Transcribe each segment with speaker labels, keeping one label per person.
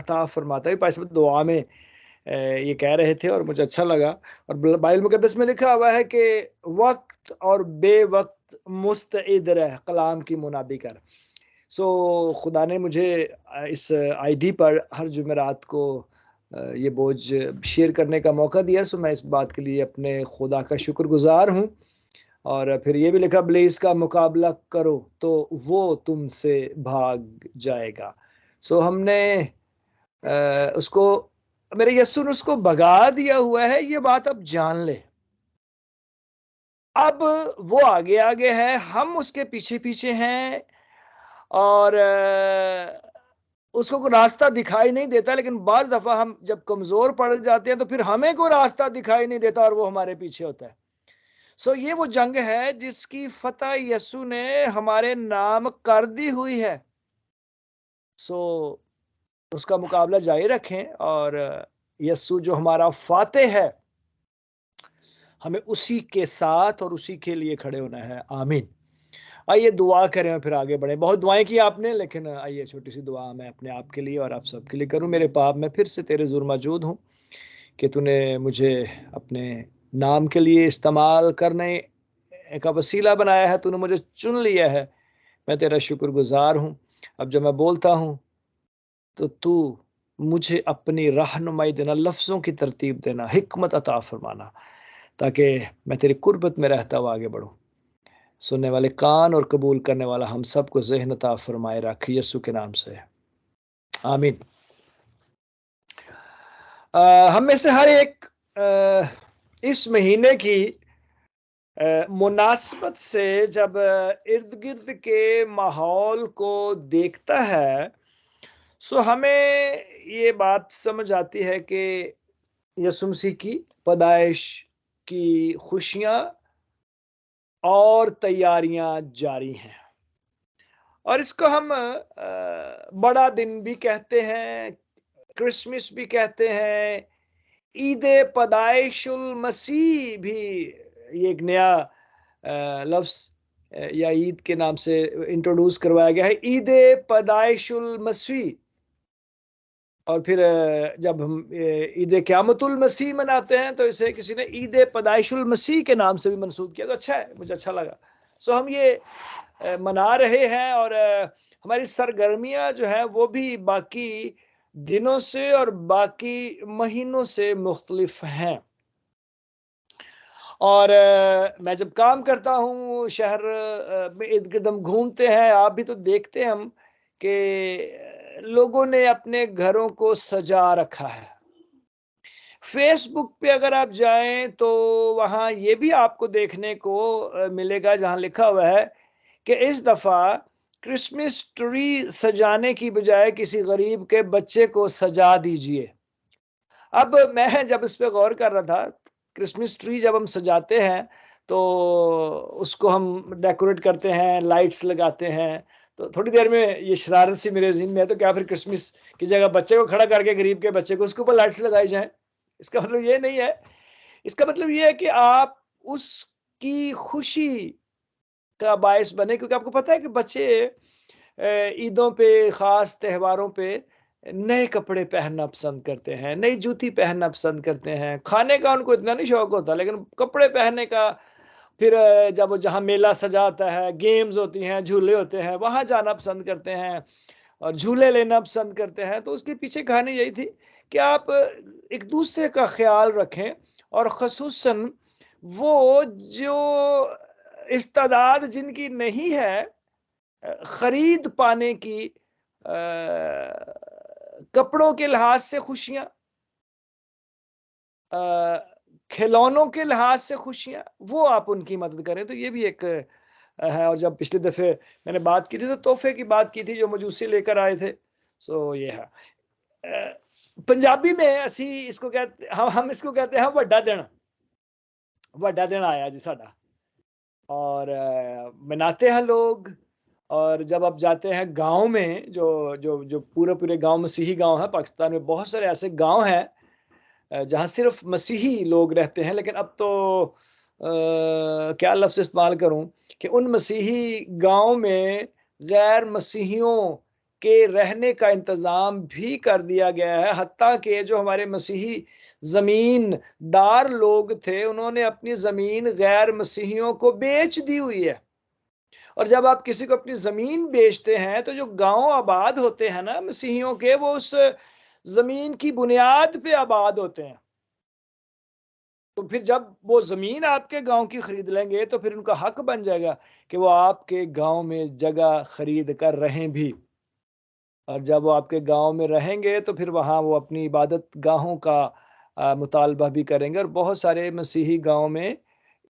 Speaker 1: अता फरमाता है। पास दुआ में ये कह रहे थे और मुझे अच्छा लगा। और बाइबल मुकद्दस में लिखा हुआ है कि वक्त और बेवक्त मुस्तइद रह, कलाम की मुनादी कर। सो खुदा ने मुझे इस आईडी पर हर जुमेरात को ये बोझ शेयर करने का मौका दिया। सो मैं इस बात के लिए अपने खुदा का शुक्रगुजार हूँ। और फिर ये भी लिखा, ब्लेस का मुकाबला करो तो वो तुमसे भाग जाएगा। सो हमने उसको, मेरे यस्सु ने उसको भगा दिया हुआ है, ये बात अब जान ले। अब वो आगे आगे है, हम उसके पीछे पीछे हैं। और उसको कोई रास्ता दिखाई नहीं देता, लेकिन बाज दफा हम जब कमजोर पड़ जाते हैं तो फिर हमें कोई रास्ता दिखाई नहीं देता और वो हमारे पीछे होता है। सो ये वो जंग है जिसकी फतह यीशु ने हमारे नाम कर दी हुई है। सो उसका मुकाबला जारी रखें और यीशु जो हमारा फातेह है, हमें उसी के साथ और उसी के लिए खड़े होना है। आमीन। आइए दुआ करें और फिर आगे बढ़े। बहुत दुआएं की आपने, लेकिन आइए छोटी सी दुआ मैं अपने आप के लिए और आप सबके लिए करूं। मेरे पाप में फिर से तेरे हुज़ूर मौजूद हूं कि तूने मुझे अपने नाम के लिए इस्तेमाल करने का वसीला बनाया है, तूने मुझे चुन लिया है। मैं तेरा शुक्रगुजार हूँ। अब जब मैं बोलता हूँ तो तू मुझे अपनी रहनुमाई देना, लफ्ज़ों की तरतीब देना, हिकमत अता फरमाना, ताकि मैं तेरी कुर्बत में रहता हुआ आगे बढ़ूँ। सुनने वाले कान और कबूल करने वाला हम सबको ज़हन अता फरमाए रख, यीशु के नाम से, आमीन। हम में से हर एक इस महीने की मुनासबत से जब इर्द-गिर्द के माहौल को देखता है, सो हमें ये बात समझ आती है कि यीशु मसीह की पैदाइश की खुशियाँ और तैयारियाँ जारी हैं। और इसको हम बड़ा दिन भी कहते हैं, क्रिसमस भी कहते हैं, ईद पैदाइशुल मसीह भी, ये एक नया लफ्ज़ या ईद के नाम से इंट्रोड्यूस करवाया गया है, ईद पैदाइशुल मसीह। और फिर जब हम ईद क़यामतुल मसीह मनाते हैं तो इसे किसी ने ईद पैदाइशुल मसीह के नाम से भी मंसूब किया, तो अच्छा है, मुझे अच्छा लगा। सो हम ये मना रहे हैं और हमारी सरगर्मियाँ जो हैं वो भी बाकी दिनों से और बाकी महीनों से मुख्तलिफ हैं। और मैं जब काम करता हूँ शहर में, इर्द-गिर्द हम घूमते हैं, आप भी तो देखते हैं हम कि लोगों ने अपने घरों को सजा रखा है। फेसबुक पे अगर आप जाएँ तो वहाँ ये भी आपको देखने को मिलेगा, जहाँ लिखा हुआ है कि इस दफ़ा क्रिसमस ट्री सजाने की बजाय किसी गरीब के बच्चे को सजा दीजिए। अब मैं जब इस पे गौर कर रहा था, क्रिसमस ट्री जब हम सजाते हैं, तो उसको हम डेकोरेट करते हैं, लाइट्स लगाते हैं, तो थोड़ी देर में ये शरारत सी मेरे ज़हन में है, तो क्या फिर क्रिसमस की जगह बच्चे को खड़ा करके, गरीब के बच्चे को, उसके ऊपर लाइट्स लगाई जाएँ? इसका मतलब ये नहीं है। इसका मतलब ये है कि आप उसकी खुशी का बायस बने, क्योंकि आपको पता है कि बच्चे ईदों पे, ख़ास त्योहारों पे नए कपड़े पहनना पसंद करते हैं, नई जूती पहनना पसंद करते हैं। खाने का उनको इतना नहीं शौक होता, लेकिन कपड़े पहनने का, फिर जब वो जहाँ मेला सजा होता है, गेम्स होती हैं, झूले होते हैं, वहाँ जाना पसंद करते हैं और झूले लेना पसंद करते हैं। तो उसके पीछे कहानी यही थी कि आप एक-दूसरे का ख़्याल रखें, और ख़ुसूसन वो जो इस्तेदाद जिनकी नहीं है खरीद पाने की, कपड़ों के लिहाज से खुशियाँ, खिलौनों के लिहाज से खुशियाँ, वो आप उनकी मदद करें, तो ये भी एक है। और जब पिछले दफ़े मैंने बात की थी तो तोहफ़े की बात की थी जो मजूसी लेकर आए थे, सो ये है। पंजाबी में असी इसको कहते, हम इसको कहते हैं वड्डा दिन आया जी साडा, और मनाते हैं लोग। और जब आप जाते हैं गाँव में, जो जो जो पूरे-पूरे गाँव मसीही गाँव हैं, पाकिस्तान में बहुत सारे ऐसे गाँव हैं जहाँ सिर्फ़ मसीही लोग रहते हैं, लेकिन अब तो क्या लफ़्ज़ इस्तेमाल करूँ कि उन मसीही गाँव में गैर मसीहियों के रहने का इंतज़ाम भी कर दिया गया है। हत्ता कि जो हमारे मसीही ज़मीनदार लोग थे, उन्होंने अपनी ज़मीन गैर मसीहियों को बेच दी हुई है। और जब आप किसी को अपनी ज़मीन बेचते हैं, तो जो गाँव आबाद होते हैं ना मसीहियों के, वो उस ज़मीन की बुनियाद पे आबाद होते हैं। तो फिर जब वो ज़मीन आपके गाँव की खरीद लेंगे, तो फिर उनका हक बन जाएगा कि वो आपके गाँव में जगह खरीद कर रहें भी। और जब वो आपके गाँव में रहेंगे, तो फिर वहाँ वो अपनी इबादत गाहों का मुतालबा भी करेंगे। और बहुत सारे मसीही गाँव में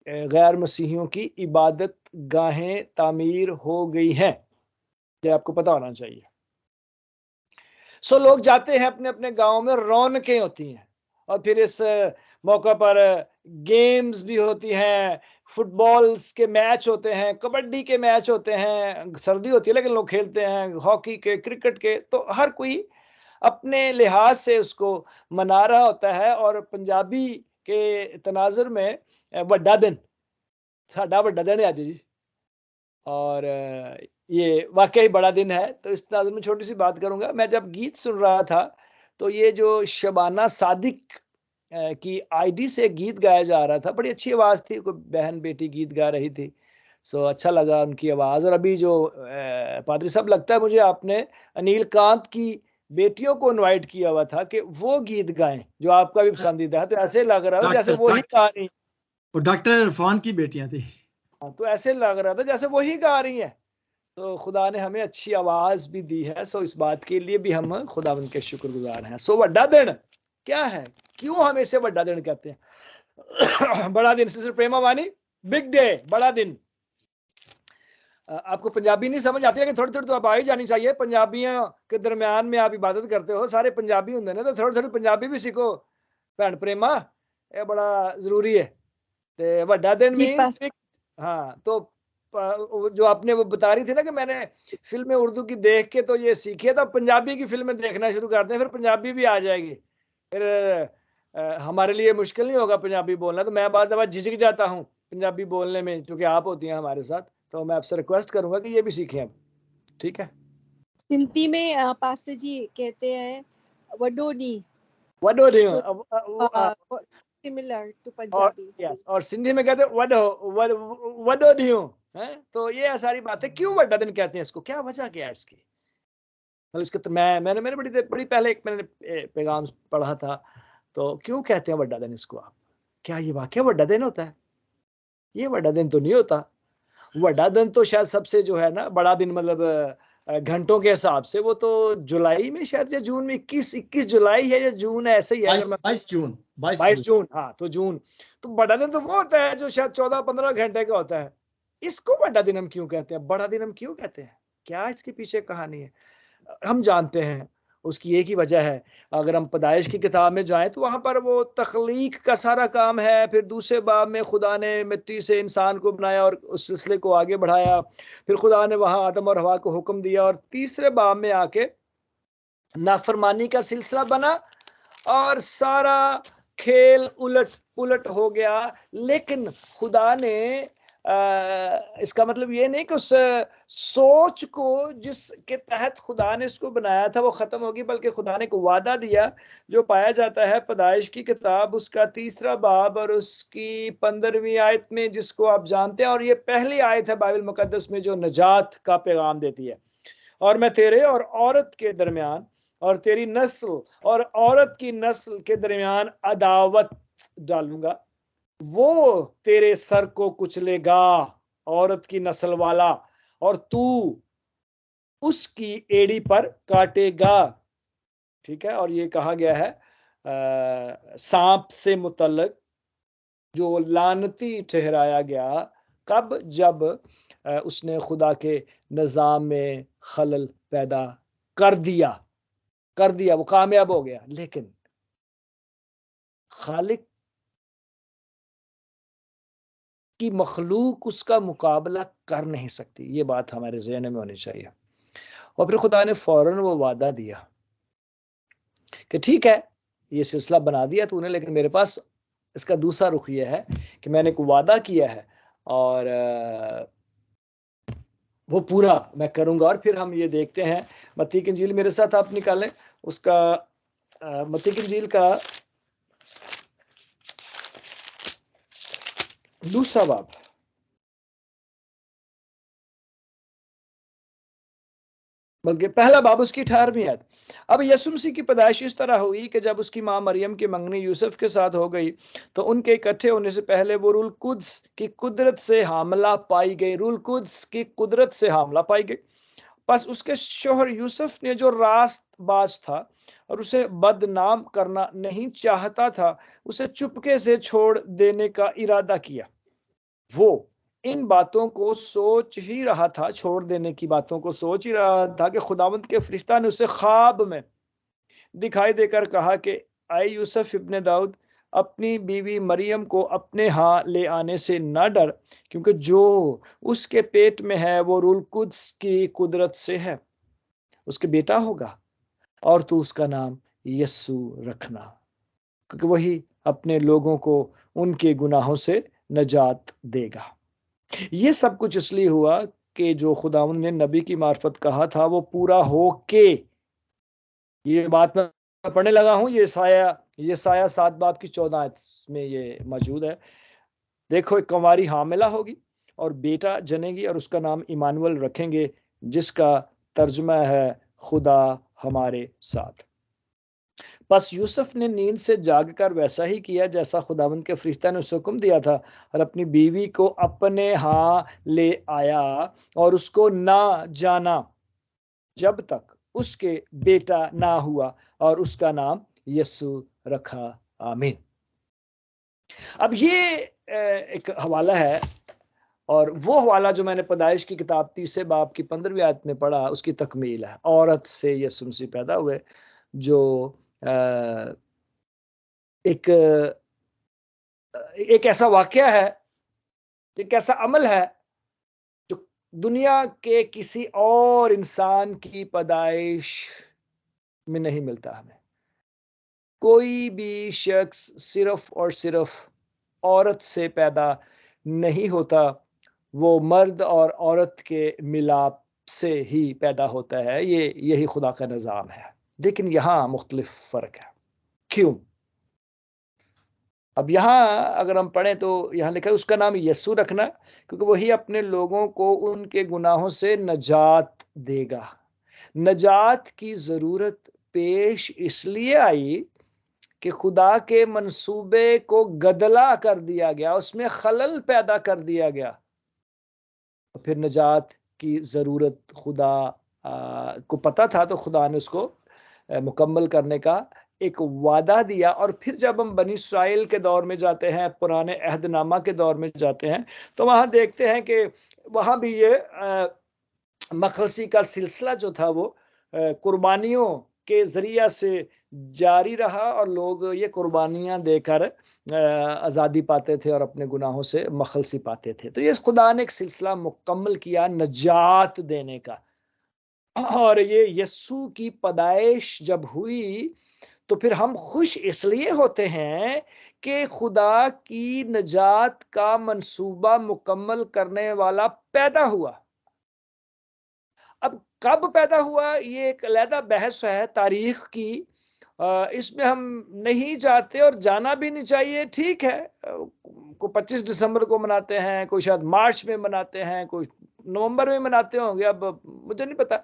Speaker 1: गैर मसीहियों की इबादत गाहें तामीर हो गई हैं। ये आपको पता होना चाहिए। सो लोग जाते हैं अपने-अपने गाँव में, रौनकें होती हैं। और फिर इस मौका पर गेम्स भी होती हैं, फुटबॉल्स के मैच होते हैं, कबड्डी के मैच होते हैं, सर्दी होती है लेकिन लोग खेलते हैं, हॉकी के, क्रिकेट के, तो हर कोई अपने लिहाज से उसको मना रहा होता है। और पंजाबी के तनाज़ुर में वड्डा दिन, साडा वड्डा दिन है अज जी। और ये वाक़ई बड़ा दिन है। तो इस तनाज़ुर में छोटी-सी बात करूँगा। मैं जब गीत सुन रहा था, तो ये जो शबाना सादिक की आईडी से गीत गाया जा रहा था, बड़ी अच्छी आवाज़ थी, कोई बहन-बेटी गीत गा रही थी। सो अच्छा लगा उनकी आवाज़। और अभी जो पादरी साहब, लगता है मुझे आपने अनिल कांत की बेटियों को इनवाइट किया हुआ था कि वो गीत गाएँ, जो आपका भी पसंदीदा है। तो ऐसे लग रहा था जैसे
Speaker 2: डॉक्टर
Speaker 1: वो ही गा रही हैं।
Speaker 2: वो डॉक्टर इरफान की बेटियां थी।
Speaker 1: हाँ, तो ऐसे लग रहा था जैसे वो ही गा रही हैं। तो खुदा ने हमें अच्छी आवाज़ भी दी है, सो इस बात के लिए भी हम खुदावंद के शुक्रगुज़ार हैं। सो वड्डा दिन क्या है? क्यों हम इसे वड्डा दिन कहते हैं? बड़ा दिन, सिस्टर प्रेमा वानी, बिग डे, बड़ा दिन। आपको पंजाबी नहीं समझ आती है कि थोड़ी-थोड़ी तो आप आ ही जानी चाहिए। पंजाबियों के दरमियान में आप इबादत करते हो, सारे पंजाबी होंगे ना, तो थोड़ी-थोड़ी पंजाबी भी सीखो भैन प्रेमा, ये बड़ा ज़रूरी है। ते वड्डा दिन
Speaker 3: जी
Speaker 1: मीन्स
Speaker 3: पास
Speaker 1: बिग। हाँ, तो वो जो आपने वो बता रही थी ना कि मैंने फ़िल्में उर्दू की देख के तो ये सीखी है, तो पंजाबी की फ़िल्में देखना शुरू कर दें, फिर पंजाबी भी आ जाएगी। फिर हमारे लिए मुश्किल नहीं होगा पंजाबी बोलना। तो मैं बाद दफ़ा झिझक जाता हूँ पंजाबी बोलने में, क्योंकि आप होती हैं हमारे साथ। तो मैं आपसे रिक्वेस्ट करूँगा कि ये भी सीखें अब, ठीक है?
Speaker 3: सिंधी में पास्टर जी कहते हैं वडोनी,
Speaker 1: वडो ॾियो
Speaker 3: सो
Speaker 1: अब
Speaker 3: सिमिलर टू
Speaker 1: और
Speaker 3: पंजाबी।
Speaker 1: यस, और सिंधी में कहते हैं वडो ॾियो, हैं? तो ये सारी बातें, क्यों वड्डा दिन कहते हैं इसको? क्या वजह क्या है इसकी? मतलब इसके तो मैंने बड़ी पहले एक मैंने पैगाम पढ़ा था। तो क्यों कहते हैं वड्डा दिन इसको आप? क्या ये वाक़ई वड्डा दिन होता है? ये वड्डा दिन तो नहीं होता। वड्डा दिन तो शायद सबसे जो है ना, बड़ा दिन मतलब घंटों के हिसाब से वो तो जुलाई में शायद, या जून में, 21 जुलाई है या जून है, ऐसे ही है अगर
Speaker 2: 22
Speaker 1: मैं
Speaker 2: 22 जून 22
Speaker 1: 22
Speaker 2: जून
Speaker 1: जून, हाँ, तो जून। तो बड़ा दिन तो वो होता है जो शायद 14-15 घंटे का होता है। इसको बड़ा दिन हम क्यों कहते हैं? बड़ा दिन हम क्यों कहते हैं? क्या इसके पीछे कहानी है? हम जानते हैं, उसकी एक ही वजह है। अगर हम पैदाइश की किताब में जाएँ, तो वहाँ पर वो तख्लीक का सारा काम है। फिर दूसरे बाब में खुदा ने मिट्टी से इंसान को बनाया और उस सिलसिले को आगे बढ़ाया। फिर खुदा ने वहाँ आदम और हवा को हुक्म दिया, और तीसरे बाब में आके नाफरमानी का सिलसिला बना और सारा खेल उलट हो गया। लेकिन खुदा ने इसका मतलब ये नहीं कि उस सोच को जिसके तहत खुदा ने इसको बनाया था वो खत्म होगी, बल्कि खुदा ने एक वादा दिया जो पाया जाता है पैदाइश की किताब उसका 3रा बाब और उसकी 15वीं आयत में, जिसको आप जानते हैं। और ये पहली आयत है बाइबल मुकद्दस में जो नजात का पैगाम देती है। और मैं तेरे और औरत के दरमियान और तेरी नस्ल और औरत की नस्ल के दरमियान अदावत डालूंगा, वो तेरे सर को कुचलेगा, औरत की नस्ल वाला, और तू उसकी एड़ी पर काटेगा। ठीक है? और ये कहा गया है सांप से मुतल्लक, जो लानती ठहराया गया, कब? जब उसने खुदा के निज़ाम में खलल पैदा कर दिया, वो कामयाब हो गया। लेकिन खालिक की मखलूक उसका मुकाबला कर नहीं सकती। ये बात हमारे ज़हन में होनी चाहिए। और फिर खुदा ने फौरन वो वादा दिया कि ठीक है, ये सिलसिला बना दिया तूने, लेकिन मेरे पास इसका दूसरा रुख ये है कि मैंने एक वादा किया है। और वो पूरा मैं करूंगा। और फिर हम ये देखते हैं, मत्ती की इंजील मेरे साथ आप निकालें, उसका मत्ती की इंजील का दूसरा बाब, बल्कि पहला बाब, उसकी 18वीं आयत। अब यीशु मसीह की पैदाइश इस तरह हुई कि जब उसकी मां मरियम की मंगनी यूसुफ के साथ हो गई तो उनके इकट्ठे होने से पहले वो रूल कुद्स की कुदरत से हामला पाई गई। रूल कुद्स की कुदरत से हामला पाई गई। बस उसके शोहर यूसुफ ने जो रास्तबाज था और उसे बदनाम करना नहीं चाहता था, उसे चुपके से छोड़ देने का इरादा किया। वो इन बातों को सोच ही रहा था, छोड़ देने की बातों को सोच ही रहा था कि खुदावंद के फरिश्ता ने उसे ख्वाब में दिखाई देकर कहा कि आए यूसुफ इब्ने दाऊद, अपनी बीवी मरियम को अपने यहाँ ले आने से न डर, क्योंकि जो उसके पेट में है वो रूल कुद्स की कुदरत से है। उसके बेटा होगा और तू उसका नाम यस्सु रखना, क्योंकि वही अपने लोगों को उनके गुनाहों से नजात देगा। ये सब कुछ इसलिए हुआ कि जो खुदावंद ने नबी की मार्फत कहा था वो पूरा हो के, ये बात मैं पढ़ने लगा हूं, ये साया 7 बाब की 14 आयत में ये मौजूद है। देखो, एक कुंवारी हामिला होगी और बेटा जनेगी और उसका नाम इमानुएल रखेंगे, जिसका तर्जुमा है खुदा हमारे साथ। बस यूसुफ ने नींद से जागकर वैसा ही किया जैसा खुदावंद के फरिश्ता ने उसे हुक्म दिया था, और अपनी बीवी को अपने यहाँ ले आया और उसको ना जाना जब तक उसके बेटा ना हुआ, और उसका नाम यस्सु रखा। आमीन। अब ये एक हवाला है, और वो हवाला जो मैंने पैदाइश की किताब 30 बाब की 15वीं आयत में पढ़ा, उसकी तकमील है। औरत से यीशु मसीह पैदा हुए, जो एक एक ऐसा वाकया है, एक ऐसा अमल है जो दुनिया के किसी और इंसान की पैदाइश में नहीं मिलता। हमें कोई भी शख्स सिर्फ और सिर्फ औरत से पैदा नहीं होता, वो मर्द और औरत के मिलाप से ही पैदा होता है। यही खुदा का निज़ाम है। लेकिन यहाँ मुख्तलिफ फ़र्क है। क्यों? अब यहाँ अगर हम पढ़ें तो यहाँ लिखा है उसका नाम यस्सु रखना, क्योंकि वही अपने लोगों को उनके गुनाहों से नजात देगा। नजात की ज़रूरत पेश इसलिए आई कि खुदा के मंसूबे को गदला कर दिया गया, उसमें खलल पैदा कर दिया गया। फिर नजात की ज़रूरत खुदा को पता था, तो खुदा ने उसको मुकम्मल करने का एक वादा दिया। और फिर जब हम बनी इस्राइल के दौर में जाते हैं, पुराने अहदनामा के दौर में जाते हैं, तो वहाँ देखते हैं कि वहाँ भी ये मखलसी का सिलसिला जो था वो कुर्बानियों के ज़रिया से जारी रहा, और लोग ये कुर्बानियाँ देकर आज़ादी पाते थे और अपने गुनाहों से मखलसी पाते थे। तो ये खुदा ने एक सिलसिला मुकम्मल किया नजात देने का। और ये यस्सु की पैदाइश जब हुई तो फिर हम खुश इसलिए होते हैं कि खुदा की नजात का मंसूबा मुकम्मल करने वाला पैदा हुआ। अब कब पैदा हुआ, ये एक अलहदा बहस है तारीख की। इसमें हम नहीं जाते और जाना भी नहीं चाहिए। ठीक है, को 25 दिसंबर को मनाते हैं, कोई शायद मार्च में मनाते हैं, कोई नवंबर में मनाते होंगे, अब मुझे नहीं पता।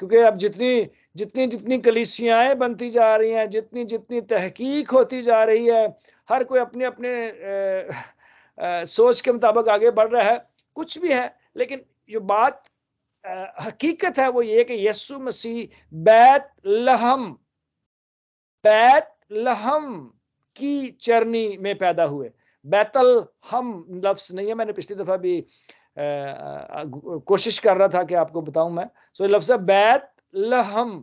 Speaker 1: क्योंकि अब जितनी जितनी जितनी कलीसियाएं बनती जा रही हैं, जितनी जितनी तहकीक होती जा रही है, हर कोई अपने अपने सोच के मुताबिक आगे बढ़ रहा है। कुछ भी है, लेकिन जो बात हकीकत है वो ये कि यीशु मसीह बैत लहम की चरनी में पैदा हुए। बैतल हम लफ्ज नहीं है, मैंने पिछली दफा भी कोशिश कर रहा था कि आपको बताऊं मैं। सो लफ्ज है बैत लहम,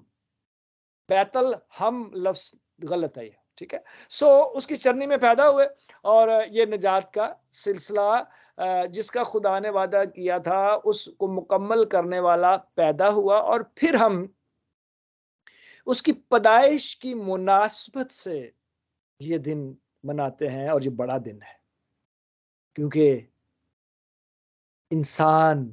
Speaker 1: बैतल हम लफ्ज गलत है ये, ठीक है। सो उसकी चरनी में पैदा हुए, और ये निजात का सिलसिला जिसका खुदा ने वादा किया था उसको मुकम्मल करने वाला पैदा हुआ। और फिर हम उसकी पैदाइश की मुनासबत से ये दिन मनाते हैं, और ये बड़ा दिन है क्योंकि इंसान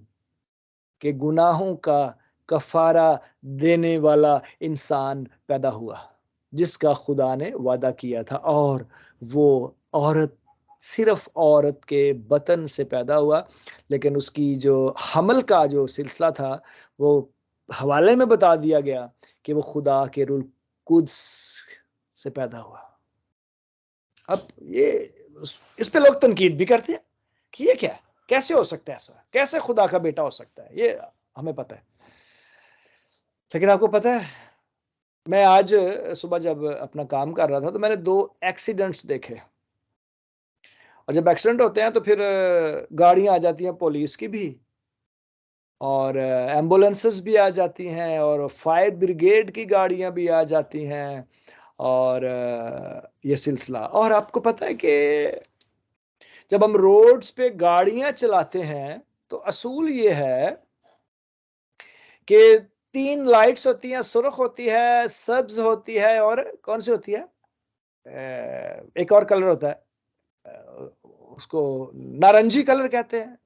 Speaker 1: कि गुनाहों का कफारा देने वाला इंसान पैदा हुआ, जिसका खुदा ने वादा किया था, और वो औरत सिर्फ औरत के बतन से पैदा हुआ, लेकिन उसकी जो हमल का जो सिलसिला था वो हवाले में बता दिया गया कि वो खुदा के रूह कुद्स से पैदा हुआ। अब ये इस पे लोग तनकीद भी करते हैं कि ये क्या है, कैसे हो सकता है ऐसा, कैसे खुदा का बेटा हो सकता है, ये हमें पता है। लेकिन आपको पता है, मैं आज सुबह जब अपना काम कर रहा था तो मैंने 2 एक्सीडेंट्स देखे। और जब एक्सीडेंट होते हैं तो फिर गाड़ियां आ जाती हैं पुलिस की भी, और एम्बुलेंसेस भी आ जाती हैं, और फायर ब्रिगेड की गाड़ियां भी आ जाती हैं, और ये सिलसिला। और आपको पता है कि जब हम रोड्स पे गाड़ियां चलाते हैं तो असूल ये है कि 3 लाइट्स होती हैं, सुर्ख होती है, सब्ज होती है, और कौन सी होती है, एक और कलर होता है, उसको नारंगी कलर कहते हैं,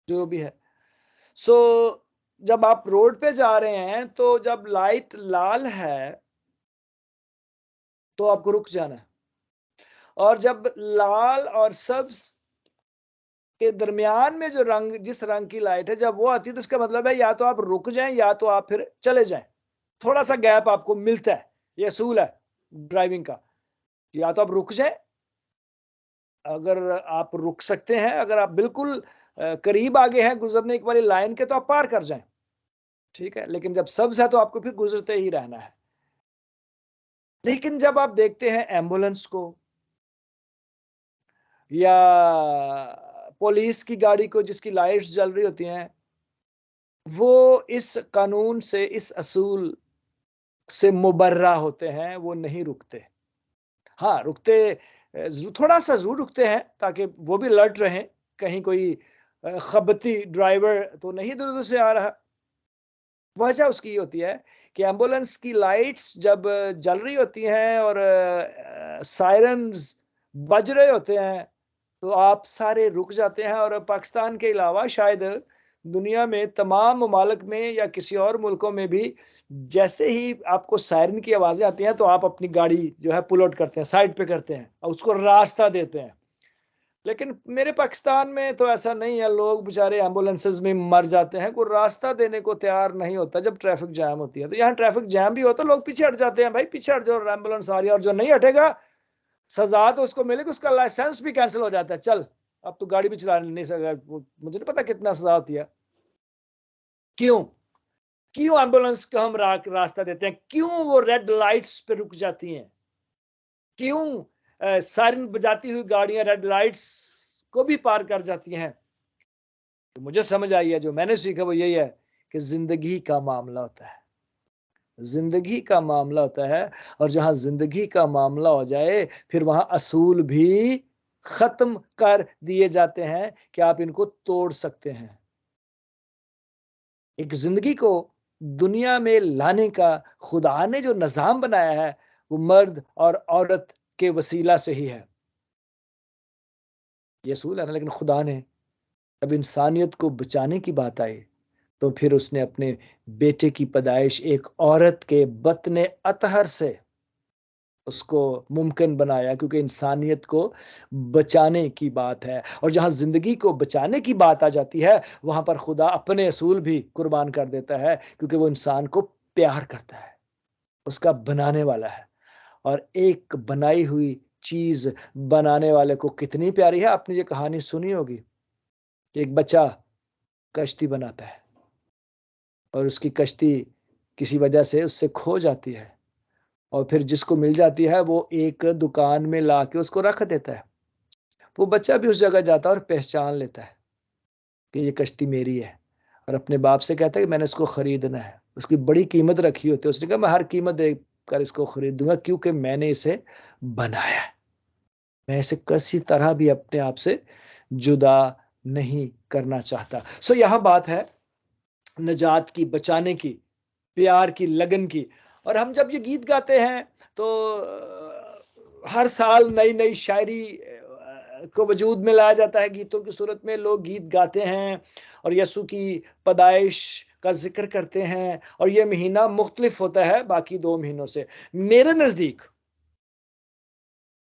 Speaker 1: जो भी है। सो जब आप रोड पे जा रहे हैं तो जब लाइट लाल है तो आपको रुक जाना है, और जब लाल और सब्ज के दरमियान में जो रंग, जिस रंग की लाइट है, जब वो आती है तो इसका मतलब है या तो आप रुक जाएं या तो आप फिर चले जाएं। थोड़ा सा गैप आपको मिलता है, ये असूल है ड्राइविंग का। या तो आप रुक जाएं, अगर आप रुक सकते हैं, अगर आप बिल्कुल करीब आगे हैं गुजरने वाली लाइन के, तो आप पार कर जाएं, ठीक है। लेकिन जब सब्ज है तो आपको फिर गुजरते ही रहना है। लेकिन जब आप देखते हैं एम्बुलेंस को या पुलिस की गाड़ी को जिसकी लाइट्स जल रही होती हैं, वो इस कानून से, इस असूल से मुबर्रा होते हैं, वो नहीं रुकते। हाँ, रुकते, थोड़ा सा जरूर रुकते हैं ताकि वो भी अलर्ट रहें, कहीं कोई खबती ड्राइवर तो नहीं इधर उधर से आ रहा। वजह उसकी ये होती है कि एम्बुलेंस की लाइट्स जब जल रही होती हैं और सायरन्स बज रहे होते हैं तो आप सारे रुक जाते हैं। और पाकिस्तान के अलावा शायद दुनिया में तमाम ममालिक में या किसी और मुल्कों में भी जैसे ही आपको सायरन की आवाज़ें आती हैं तो आप अपनी गाड़ी जो है पुल आउट करते हैं, साइड पे करते हैं और उसको रास्ता देते हैं। लेकिन मेरे पाकिस्तान में तो ऐसा नहीं है, लोग बेचारे एम्बुलेंसेज में मर जाते हैं, कोई रास्ता देने को तैयार नहीं होता जब ट्रैफिक जैम होती है। तो यहाँ ट्रैफिक जैम भी होता है, लोग पीछे हट जाते हैं, भाई पीछे हट जाओ, एम्बुलेंस आ रही है। और जो नहीं हटेगा सजा तो उसको मिलेगी, उसका लाइसेंस भी कैंसिल हो जाता है, चल अब तो गाड़ी भी चला नहीं सका। मुझे नहीं पता कितना सजा होती है। क्यों क्यों एम्बुलेंस को हम रास्ता देते हैं? क्यों वो रेड लाइट्स पे रुक जाती हैं? क्यों सायरन बजाती हुई गाड़ियां रेड लाइट्स को भी पार कर जाती हैं? तो मुझे समझ आई है, जो मैंने सीखा वो यही है कि जिंदगी का मामला होता है, जिंदगी का मामला होता है। और जहां जिंदगी का मामला हो जाए फिर वहां असूल भी खत्म कर दिए जाते हैं कि आप इनको तोड़ सकते हैं। एक जिंदगी को दुनिया में लाने का खुदा ने जो निजाम बनाया है वो मर्द और औरत के वसीला से ही है, ये असूल है ना। लेकिन खुदा ने जब इंसानियत को बचाने की बात आई तो फिर उसने अपने बेटे की पैदाइश एक औरत के बतने अतहर से उसको मुमकिन बनाया, क्योंकि इंसानियत को बचाने की बात है। और जहां जिंदगी को बचाने की बात आ जाती है वहां पर खुदा अपने असूल भी कुर्बान कर देता है, क्योंकि वो इंसान को प्यार करता है, उसका बनाने वाला है। और एक बनाई हुई चीज बनाने वाले को कितनी प्यारी है। आपने ये कहानी सुनी होगी, एक बच्चा कश्ती बनाता है और उसकी कश्ती किसी वजह से उससे खो जाती है, और फिर जिसको मिल जाती है वो एक दुकान में ला के उसको रख देता है। वो बच्चा भी उस जगह जाता है और पहचान लेता है कि ये कश्ती मेरी है, और अपने बाप से कहता है कि मैंने इसको खरीदना है। उसकी बड़ी कीमत रखी होती है, उसने कहा मैं हर कीमत देकर इसको खरीदूंगा, क्योंकि मैंने इसे बनाया है, मैं इसे किसी तरह भी अपने आप से जुदा नहीं करना चाहता। सो यहां बात है निजात की, बचाने की, प्यार की, लगन की। और हम जब ये गीत गाते हैं तो हर साल नई नई शायरी को वजूद में लाया जाता है, गीतों की सूरत में लोग गीत गाते हैं और यीशु की पैदाइश का जिक्र करते हैं, और ये महीना मुख्तलिफ होता है बाकी 2 महीनों से। मेरे नजदीक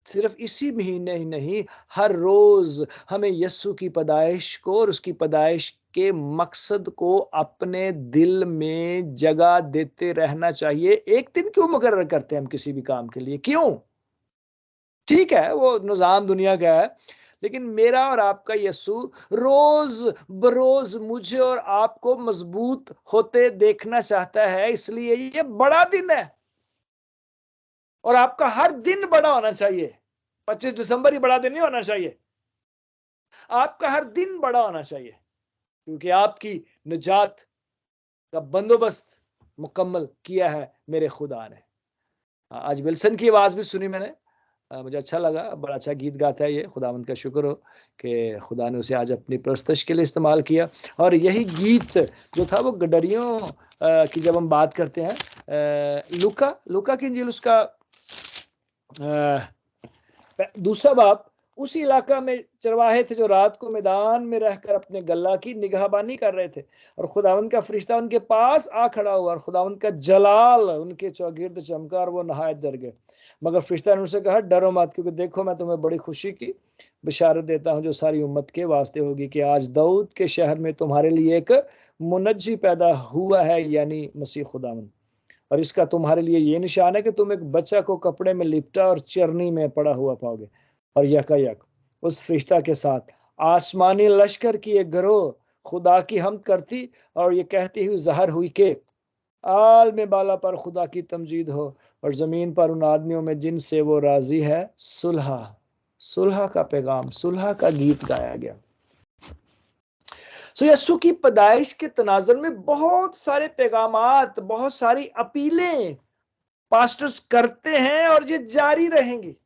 Speaker 1: सिर्फ इसी महीने ही नहीं, हर रोज हमें यीशु की पैदाइश को और उसकी पैदाइश के मकसद को अपने दिल में जगह देते रहना चाहिए। एक दिन क्यों मुकर्रर करते हैं हम किसी भी काम के लिए? क्यों? ठीक है, वो निजाम दुनिया का है, लेकिन मेरा और आपका यीशु रोज बरोज मुझे और आपको मजबूत होते देखना चाहता है, इसलिए ये बड़ा दिन है और आपका हर दिन बड़ा होना चाहिए। 25 दिसंबर ही बड़ा दिन नहीं होना चाहिए, आपका हर दिन बड़ा होना चाहिए, क्योंकि आपकी निजात का बंदोबस्त मुकम्मल किया है मेरे खुदा ने। आज विल्सन की आवाज भी सुनी मैंने, मुझे अच्छा लगा, बड़ा अच्छा गीत गाता है ये। खुदावंद का शुक्र हो कि खुदा ने उसे आज अपनी परस्तश के लिए इस्तेमाल किया। और यही गीत जो था वो गडरियों की जब हम बात करते हैं, लूका की इंजील उसका 2 बाब, उसी इलाका में चरवाहे थे जो रात को मैदान में रहकर अपने गल्ला की निगहबानी कर रहे थे, और खुदावंद का फरिश्ता उनके पास आ खड़ा हुआ और खुदावंद का जलाल उनके चौगिर्द चमका और वो नहायत डर गए। मगर फरिश्ता ने उनसे कहा, डरो मत, क्योंकि देखो मैं तुम्हें बड़ी खुशी की बिशारत देता हूं जो सारी उम्मत के वास्ते होगी, कि आज दाऊद के शहर में तुम्हारे लिए एक मुनज्जी पैदा हुआ है, यानी मसीह खुदावंद। और इसका तुम्हारे लिए ये निशान है कि तुम एक बच्चा को कपड़े में लिपटा और चरनी में पड़ा हुआ पाओगे। और यकायक उस फरिश्ता के साथ आसमानी लश्कर की एक गिरोह खुदा की हमद करती और ये कहती हुई ज़ाहिर हुई कि आल में बाला पर खुदा की तमजीद हो, और जमीन पर उन आदमियों में जिनसे वो राजी है सुलह। सुलह का पैगाम, सुलह का गीत गाया गया। सो यीशु की पैदाइश के तनाजुर में बहुत सारे पैगामात, बहुत सारी अपीलें पास्टर्स करते हैं और ये जारी रहेंगी।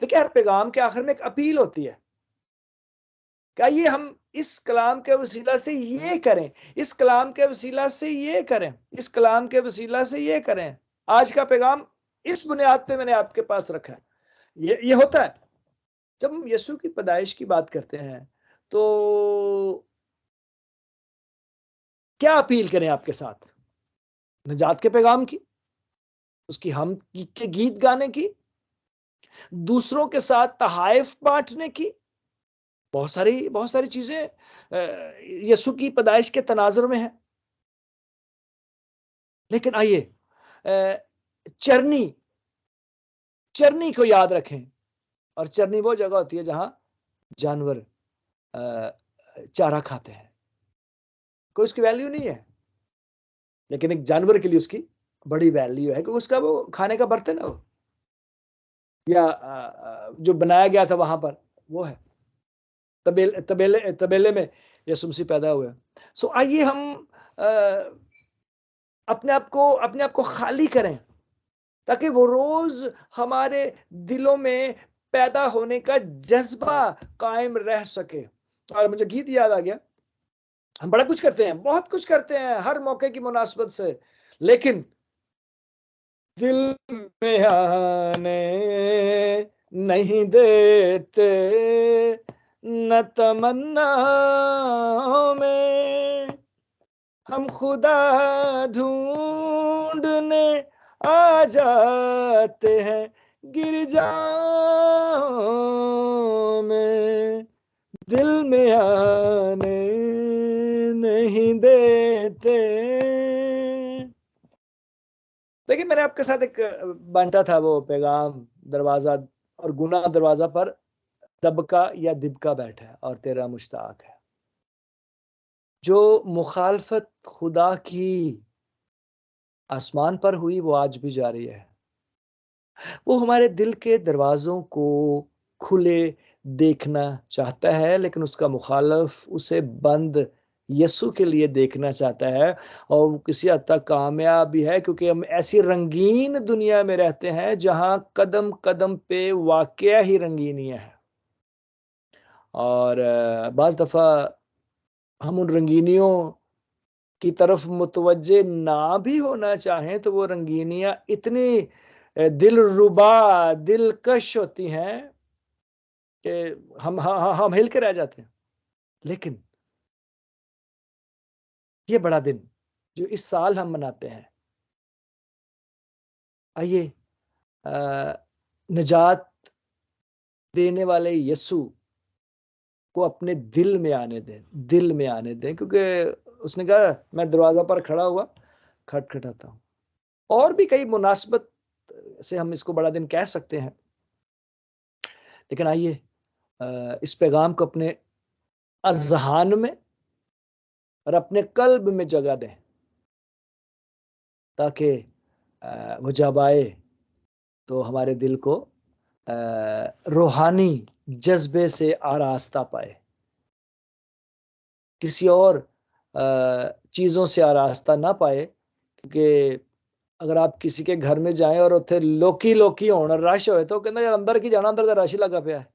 Speaker 1: देखिए, हर पैगाम के आखिर में एक अपील होती है, क्या ये हम इस कलाम के वसीला से ये करें, इस कलाम के वसीला से ये करें, इस कलाम के वसीला से ये करें। आज का पैगाम इस बुनियाद पे मैंने आपके पास रखा है। ये होता है जब हम यीशु की पैदाइश की बात करते हैं, तो क्या अपील करें आपके साथ? निजात के पैगाम की, उसकी हम के गीत गाने की, दूसरों के साथ तहाइफ बांटने की, बहुत सारी चीजें यीशु की पैदाइश के तनाजुर में है। लेकिन आइए चरनी को याद रखें। और चरनी वो जगह होती है जहां जानवर चारा खाते हैं। कोई उसकी वैल्यू नहीं है, लेकिन एक जानवर के लिए उसकी बड़ी वैल्यू है, क्योंकि उसका वो खाने का बर्तन है, या जो बनाया गया था वहां पर वो है। तबेले में यीशु मसीह पैदा हुए। सो आइए हम अपने आप को खाली करें, ताकि वो रोज हमारे दिलों में पैदा होने का जज्बा कायम रह सके। और मुझे गीत याद आ गया, हम बड़ा कुछ करते हैं, बहुत कुछ करते हैं हर मौके की मुनासबत से, लेकिन दिल में आने नहीं देते, न तमन्ना में हम खुदा ढूंढने आ जाते हैं गिरजाओं में, दिल में आने नहीं देते। देखिए, मैंने आपके साथ एक बांटा था वो पैगाम, दरवाजा और गुनाह दरवाजा पर दबका या दिबका बैठा है और तेरा मुश्ताक है। जो मुखालफत खुदा की आसमान पर हुई वो आज भी जारी है। वो हमारे दिल के दरवाजों को खुले देखना चाहता है, लेकिन उसका मुखालफ उसे बंद यीशु के लिए देखना चाहता है, और वो किसी हद तक कामयाब भी है, क्योंकि हम ऐसी रंगीन दुनिया में रहते हैं जहां कदम कदम पे वाकया ही रंगीनियां है। और बाज़ दफ़ा हम उन रंगीनियों की तरफ मुतवज्जे ना भी होना चाहें, तो वो रंगीनियां इतनी दिलरुबा, दिलकश होती हैं कि हम हिल के रह जाते हैं। लेकिन ये बड़ा दिन जो इस साल हम मनाते हैं, आइए निजात देने वाले यीशु को अपने दिल में आने दें, दिल में आने दें, क्योंकि उसने कहा मैं दरवाजा पर खड़ा हुआ खटखटाता हूँ। और भी कई मुनासबत से हम इसको बड़ा दिन कह सकते हैं, लेकिन आइए इस पैगाम को अपने अज़हान में और अपने कल्ब में जगह दें, ताकि वो जब आए तो हमारे दिल को रूहानी जज्बे से आरास्ता पाए, किसी और चीज़ों से आरास्ता ना पाए। क्योंकि अगर आप किसी के घर में जाएं और उत्थे लोकी लोकी होना रश होए तो कहना यार अंदर की जाना, अंदर तो रश ही लगा पिया है।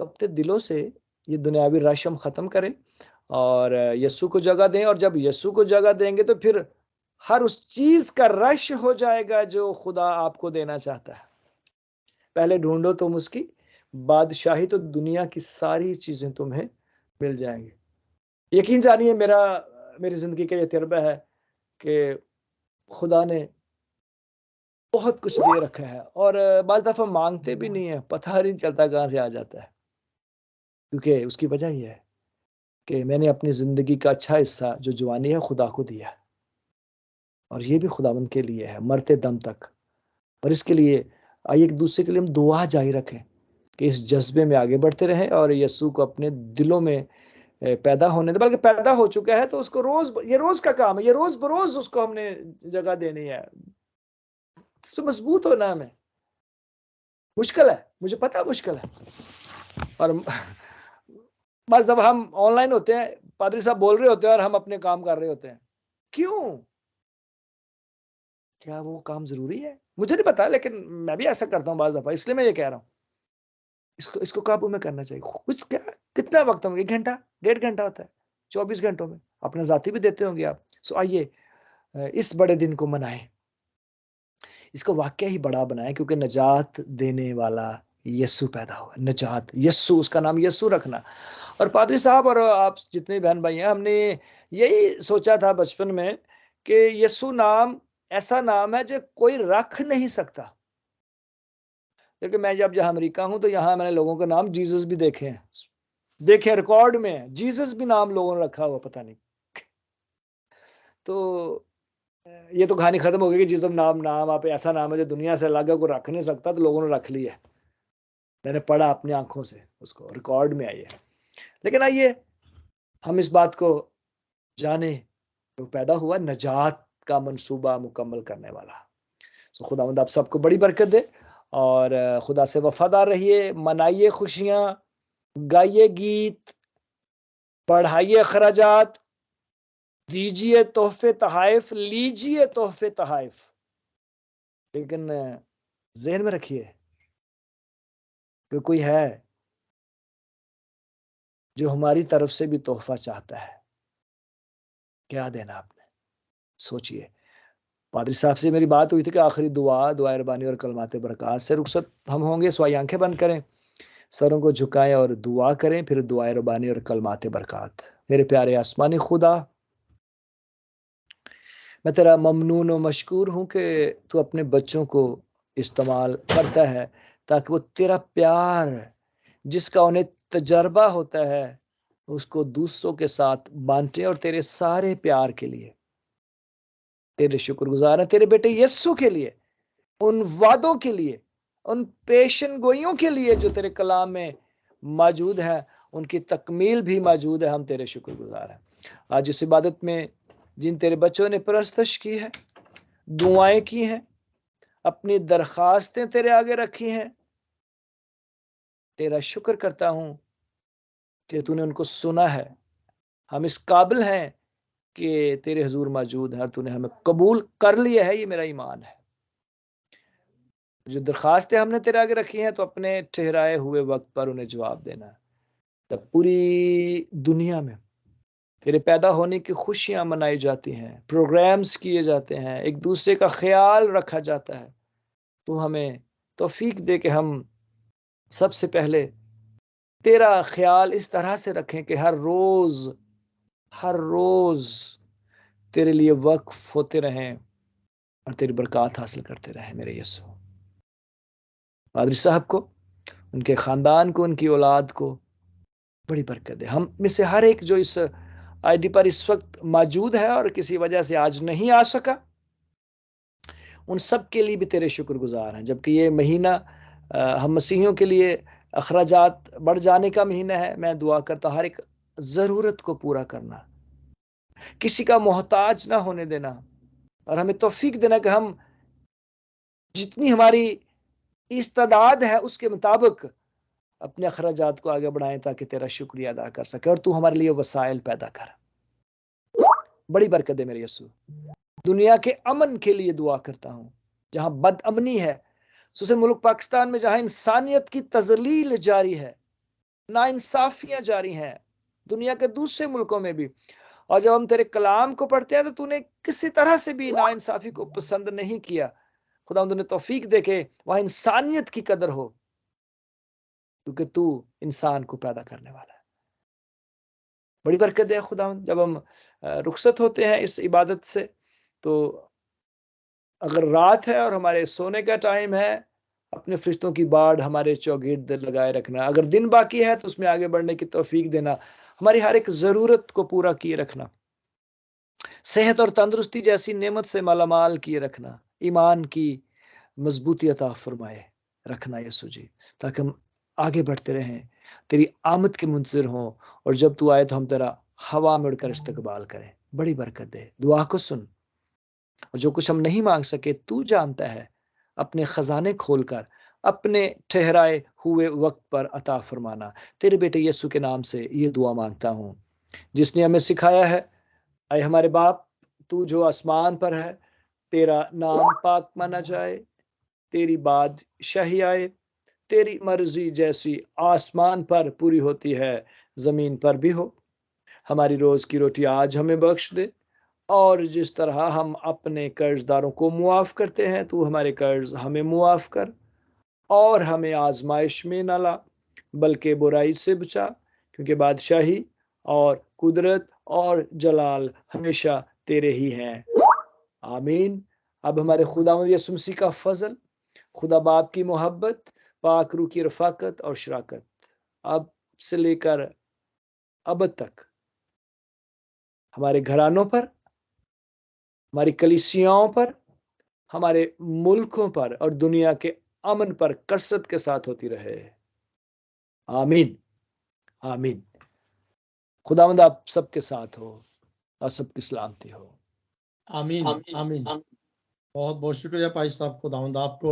Speaker 1: तो अपने दिलों से ये दुनियावी रश हम ख़त्म करें और यीशु को जगह दें, और जब यीशु को जगह देंगे तो फिर हर उस चीज़ का रश हो जाएगा जो खुदा आपको देना चाहता है। पहले ढूंढो तुम उसकी बादशाही, तो दुनिया की सारी चीज़ें तुम्हें मिल जाएंगी। यकीन जानिए मेरी ज़िंदगी का ये तजुर्बा है कि खुदा ने बहुत कुछ दे रखा है और बाज़ दफ़ा मांगते भी नहीं है, पता नहीं चलता कहाँ से आ जाता है। क्योंकि उसकी वजह ये है कि मैंने अपनी ज़िंदगी का अच्छा हिस्सा जो जवानी है खुदा को दिया, और ये भी खुदावंद के लिए है मरते दम तक। और इसके लिए आइए एक दूसरे के लिए हम दुआ जारी रखें कि इस जज्बे में आगे बढ़ते रहें और यीशु को अपने दिलों में पैदा होने दे। बल्कि पैदा हो चुका है तो उसको ये रोज का काम है, ये रोज बरोज उसको हमने जगह देनी है। इस पे मजबूत होना हमें। मुश्किल है, मुझे पता है मुश्किल है, और बस जब हम ऑनलाइन होते हैं, पादरी साहब बोल रहे होते हैं और हम अपने काम कर रहे होते हैं। क्यों? क्या वो काम जरूरी है? मुझे नहीं पता, लेकिन मैं भी ऐसा करता हूँ बाज़ दफ़ा, इसलिए मैं ये कह रहा हूँ। इसको काबू में करना चाहिए। कुछ क्या, कितना वक़्त होगा? 1 घंटा, 1.5 घंटा होता है, 24 घंटों में। अपना ज़ाती भी देते होंगे आप। सो आइए इस बड़े दिन को मनाएँ। इसको वाक़या ही बड़ा बनाएँ, क्योंकि निजात देने वाला यीशु पैदा हुआ। निजात, यीशु, उसका नाम यीशु रखना। और पादरी साहब और आप जितने बहन-भाई हैं, हमने यही सोचा था बचपन में कि यीशु नाम ऐसा नाम है जो कोई रख नहीं सकता। लेकिन मैं जब यहाँ अमेरिका हूँ तो यहाँ मैंने लोगों के नाम जीसस भी देखे हैं। देखे रिकॉर्ड में है, जीसस भी नाम लोगों ने रखा हुआ, पता नहीं। तो ये तो कहानी खत्म हो गई कि जीसस नाम आप ऐसा नाम है जो दुनिया से अलग है, कोई रख नहीं सकता, तो लोगों ने रख लिया। मैंने पढ़ा अपनी आंखों से, उसको रिकॉर्ड में आई है। लेकिन आइए हम इस बात को जाने, वो पैदा हुआ निजात का मंसूबा मुकम्मल करने वाला। सो खुदावंद आप सबको बड़ी बरकत दे और खुदा से वफादार रहिए, मनाइए खुशियाँ, गाइए गीत, बढ़ाइए अखराजात, दीजिए तोहफे तहाइफ, लीजिए तोहफे तहाइफ। लेकिन ज़हन में रखिए कि कोई है जो हमारी तरफ से भी तोहफा चाहता है। क्या देना आपने? सोचिए। पादरी साहब से मेरी बात हुई थी कि आखिरी दुआ रबानी और कलमात बरक़ात से रुखसत हम होंगे। सो आइए आंखें बंद करें, सरों को झुकाएं और दुआ करें, फिर दुआ रबानी और कलमात बरक़ात। मेरे प्यारे आसमानी खुदा, मैं तेरा ममनून और मशकूर हूँ कि तू अपने बच्चों को इस्तेमाल करता है ताकि वो तेरा प्यार जिसका उन्हें तजर्बा होता है उसको दूसरों के साथ बांटे। और तेरे सारे प्यार के लिए तेरे शुक्रगुजार हैं, तेरे बेटे यीशु के लिए, उन वादों के लिए, उन पेशन गोइयों के लिए जो तेरे कलाम में मौजूद है, उनकी तकमील भी मौजूद है। हम तेरे शुक्रगुजार हैं। आज इस इबादत में जिन तेरे बच्चों ने परस्तश की है, दुआएं की हैं, अपनी दरखास्तें तेरे आगे रखी हैं, तेरा शुक्र करता हूं कि तूने उनको सुना है। हम इस काबिल हैं कि तेरे हुजूर मौजूद है, तूने हमें कबूल कर लिया है, ये मेरा ईमान है। जो दरखास्तें हमने तेरे आगे रखी हैं, तो अपने ठहराए हुए वक्त पर उन्हें जवाब देना है। तब पूरी दुनिया में तेरे पैदा होने की खुशियां मनाई जाती हैं, प्रोग्राम्स किए जाते हैं, एक दूसरे का ख्याल रखा जाता है। तू हमें तौफीक दे कि हम सबसे पहले तेरा ख्याल इस तरह से रखें कि हर रोज तेरे लिए वक्फ होते रहें और तेरी बरकत हासिल करते रहें मेरे यीशु। पादरी साहब को, उनके खानदान को, उनकी औलाद को बड़ी बरकत दे। हम में से हर एक जो इस आईडी पर इस वक्त मौजूद है और किसी वजह से आज नहीं आ सका, उन सब के लिए भी तेरे शुक्रगुजार हैं। जबकि ये महीना हम मसीहियों के लिए अखराजात बढ़ जाने का महीना है, मैं दुआ करता हर एक जरूरत को पूरा करना, किसी का मोहताज ना होने देना, और हमें तौफीक देना कि हम जितनी हमारी इस्तादाद है उसके मुताबिक अपने अखराजात को आगे बढ़ाएं ताकि तेरा शुक्रिया अदा कर सके और तू हमारे लिए वसाइल पैदा कर। बड़ी बरकत दे मेरे यीशु। दुनिया के अमन के लिए दुआ करता हूं, जहां बदअमनी है, सुसे मुल्क पाकिस्तान में जहां इंसानियत की तजलील जारी है, नाइंसाफियां जारी हैं, दुनिया के दूसरे मुल्कों में भी। और जब हम तेरे कलाम को पढ़ते हैं तो तूने किसी तरह से भी नाइंसाफी को पसंद नहीं किया। खुदा तूने तौफीक दे के वहां इंसानियत की कदर हो, क्योंकि तू इंसान को पैदा करने वाला है। बड़ी बरकत है खुदा। जब हम रुखसत होते हैं इस इबादत से, तो अगर रात है और हमारे सोने का टाइम है, अपने फरिश्तों की बाढ़ हमारे चौगिर्द लगाए रखना। अगर दिन बाकी है तो उसमें आगे बढ़ने की तौफीक देना, हमारी हर एक जरूरत को पूरा किए रखना, सेहत और तंदुरुस्ती जैसी नेमत से मालामाल किए रखना, ईमान की मजबूती अता फरमाए रखना यीशु जी, ताकि हम आगे बढ़ते रहें, तेरी आमद के मुंतज़िर हों, और जब तू आए तो हम तेरा हवा में उड़कर इस्तकबाल करें। बड़ी बरकत दे, दुआ को सुन, और जो कुछ हम नहीं मांग सके तू जानता है, अपने खजाने खोलकर अपने ठहराए हुए वक्त पर अता फरमाना। तेरे बेटे यीशु के नाम से ये दुआ मांगता हूँ, जिसने हमें सिखाया है, अय हमारे बाप तू जो आसमान पर है, तेरा नाम पाक माना जाए, तेरी बादशाही आए, तेरी मर्जी जैसी आसमान पर पूरी होती है जमीन पर भी हो। हमारी रोज की रोटी आज हमें बख्श दे, और जिस तरह हम अपने कर्जदारों को मुआफ करते हैं, तू हमारे कर्ज हमें मुआफ कर, और हमें आजमाइश में न ला, बल्कि बुराई से बचा, क्योंकि बादशाही और कुदरत और जलाल हमेशा तेरे ही हैं। आमीन। अब हमारे खुदावंद यीशु मसीह का फजल, खुदा बाप की मोहब्बत, पाक रूह की रफाकत और शराकत अब से लेकर अब तक हमारे घरानों पर, हमारी कलीसियाओं पर, हमारे मुल्कों पर और दुनिया के अमन पर कसरत के साथ होती रहे। आमीन आमीन। खुदावंद आप सबके साथ हो और सबकी सलामती हो।
Speaker 2: आमीन आमीन। बहुत बहुत शुक्रिया भाई साहब, खुदावंद आपको